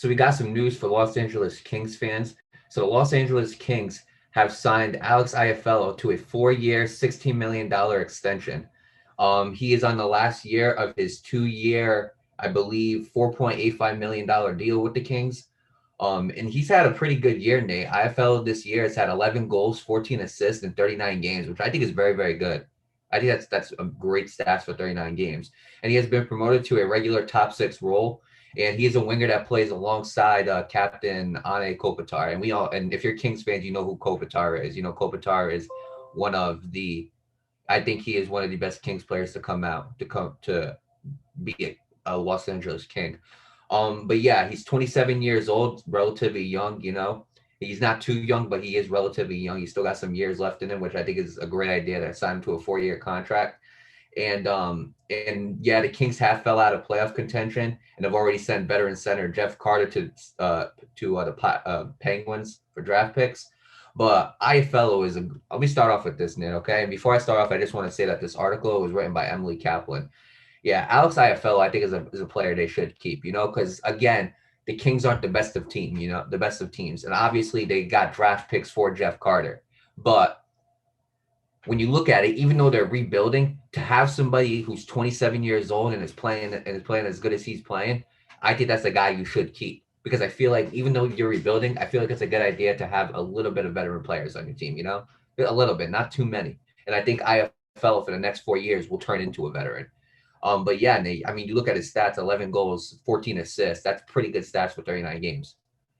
So we got some news for Los Angeles Kings fans. So the Los Angeles Kings have signed Alex Iafallo to a 4-year, $16 million extension. He is on the last year of his 2-year, I believe, $4.85 million deal with the Kings. And he's had a pretty good year, Nate. IFL this year has had 11 goals, 14 assists in 39 games, which I think is very, very good. I think that's a great stats for 39 games. And he has been promoted to a regular top six role. And he is a winger that plays alongside Captain Ane Kopitar. And if you're Kings fans, you know who Kopitar is. You know, Kopitar is one of the, I think he is one of the best Kings players to come to be a Los Angeles King. But yeah, he's 27 years old, relatively young. You know, he's not too young, but he is relatively young. He's still got some years left in him, which I think is a great idea. That signed him to a 4-year contract. And yeah, the Kings have fell out of playoff contention and have already sent veteran center Jeff Carter to the Penguins for draft picks. But Iafallo is a. Let me start off with this, Nate. Okay, and before I start off, I just want to say that this article was written by Emily Kaplan. Yeah, Alex Iafallo, I think is a player they should keep. You know, because again, the Kings aren't the best of team. You know, the best of teams, and obviously they got draft picks for Jeff Carter. But when you look at it, even though they're rebuilding, to have somebody who's 27 years old and is playing as good as he's playing, I think that's a guy you should keep. Because I feel like even though you're rebuilding, I feel like it's a good idea to have a little bit of veteran players on your team. You know, a little bit, not too many. And I think IFL for the next 4 years will turn into a veteran. But yeah, Nate, I mean, you look at his stats: 11 goals, 14 assists. That's pretty good stats for 39 games.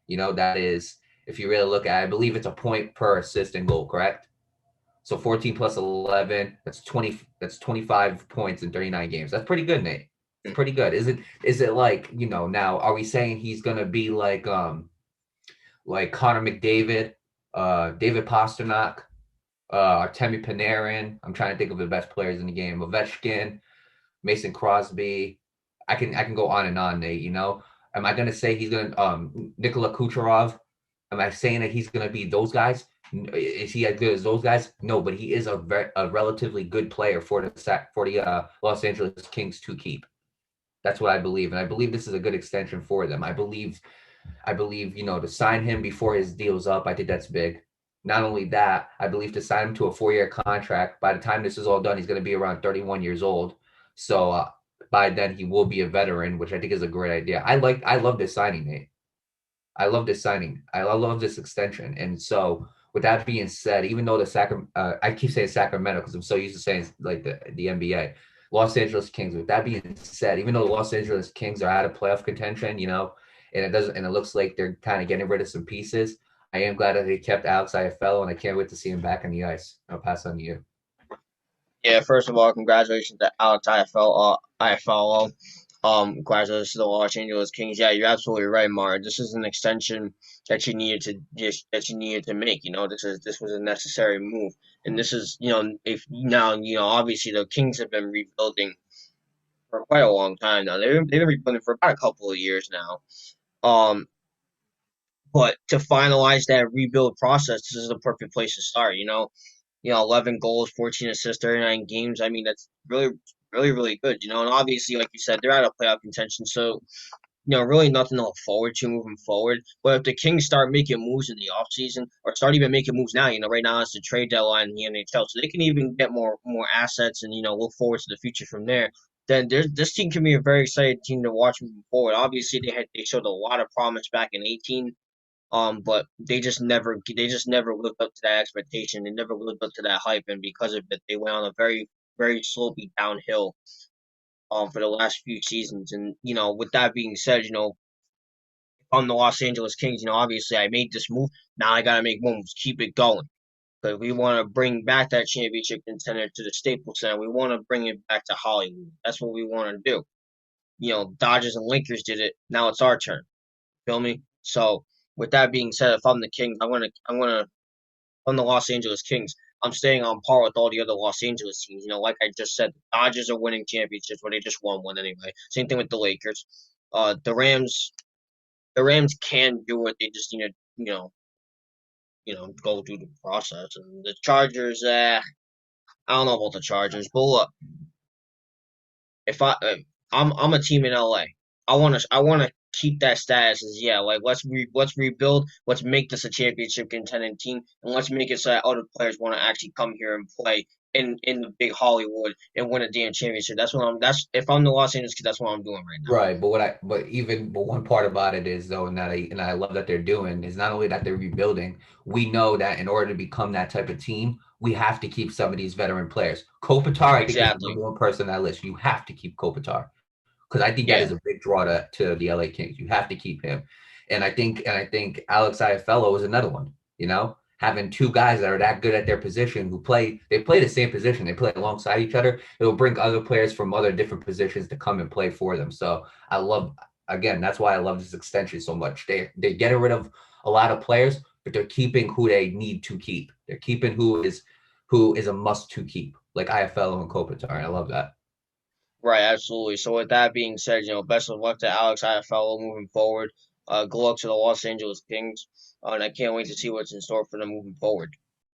You know, that is if you really look at it, I believe it's a point per assist and goal, correct? So 14 plus 11, that's 20. That's 25 points in 39 games. That's pretty good, Nate. It's pretty good. Is it like, now are we saying he's gonna be like Connor McDavid, David Pasternak, Artemi Panarin? I'm trying to think of the best players in the game. Ovechkin, Mason Crosby. I can go on and on, Nate. Am I gonna say he's gonna Nikola Kucherov? Am I saying that he's gonna be those guys? Is he as good as those guys? No, but he is a relatively good player for the Los Angeles Kings to keep. That's what I believe, and I believe this is a good extension for them. I believe to sign him before his deal's up. I think that's big. Not only that, I believe to sign him to a 4-year contract. By the time this is all done, he's going to be around 31 years old. So by then he will be a veteran, which I think is a great idea. I love this signing, Nate. I love this signing. I love this extension. And so, with that being said, even though I keep saying Sacramento because I'm so used to saying like the NBA, Los Angeles Kings. With that being said, even though the Los Angeles Kings are out of playoff contention, and it looks like they're kind of getting rid of some pieces. I am glad that they kept Alex Iafallo, and I can't wait to see him back on the ice. I'll pass on to you. Yeah, first of all, congratulations to Alex IFL. Congratulations to the Los Angeles Kings. Yeah, you're absolutely right, Mar. This is an extension that you needed to make. This was a necessary move, and this is if now obviously the Kings have been rebuilding for quite a long time now. They've been rebuilding for about a couple of years now. Um, but to finalize that rebuild process, this is the perfect place to start. 11 goals, 14 assists, 39 games. I mean, that's really, really, really good. And obviously, like you said, they're out of playoff contention, so really nothing to look forward to moving forward. But if the Kings start making moves in the offseason or start even making moves now, right now it's the trade deadline in the NHL, so they can even get more assets and look forward to the future from there. Then this team can be a very exciting team to watch moving forward. Obviously, they showed a lot of promise back in 18. But they just never lived up to that expectation. They never lived up to that hype, and because of it, they went on a very, very slowly downhill for the last few seasons. And with that being said, if I'm the Los Angeles Kings, obviously I made this move. Now I gotta make moves, keep it going. Because we want to bring back that championship contender to the Staples Center. We want to bring it back to Hollywood. That's what we want to do. Dodgers and Lakers did it. Now it's our turn. Feel me? So with that being said, if I'm the Kings, I'm the Los Angeles Kings. I'm staying on par with all the other Los Angeles teams. Like I just said, the Dodgers are winning championships, but they just won one anyway. Same thing with the Lakers. The Rams can do it. They just need to, go through the process. And the Chargers, I don't know about the Chargers, but look, if I'm a team in LA. I want to keep that status as yeah, like let's rebuild, let's make this a championship contending team, and let's make it so that other players want to actually come here and play in the big Hollywood and win a damn championship. That's if I'm the Los Angeles Kid, that's what I'm doing right now. Right, but one part about it is though, and I love that they're doing is not only that they're rebuilding. We know that in order to become that type of team, we have to keep some of these veteran players. Kopitar, I think, is the Exactly. number one person on that list. You have to keep Kopitar because I think that Yeah. is a big draw to the LA Kings. You have to keep him, and I think Alex Iafallo is another one. Having two guys that are that good at their position they play the same position, they play alongside each other. It'll bring other players from other different positions to come and play for them. So I love again, that's why I love this extension so much. They're getting rid of a lot of players, but they're keeping who they need to keep. They're keeping who is a must to keep, like Iafallo and Kopitar. And I love that. Right, absolutely. So with that being said, best of luck to Alex Iafallo moving forward. Good luck to the Los Angeles Kings, and I can't wait to see what's in store for them moving forward.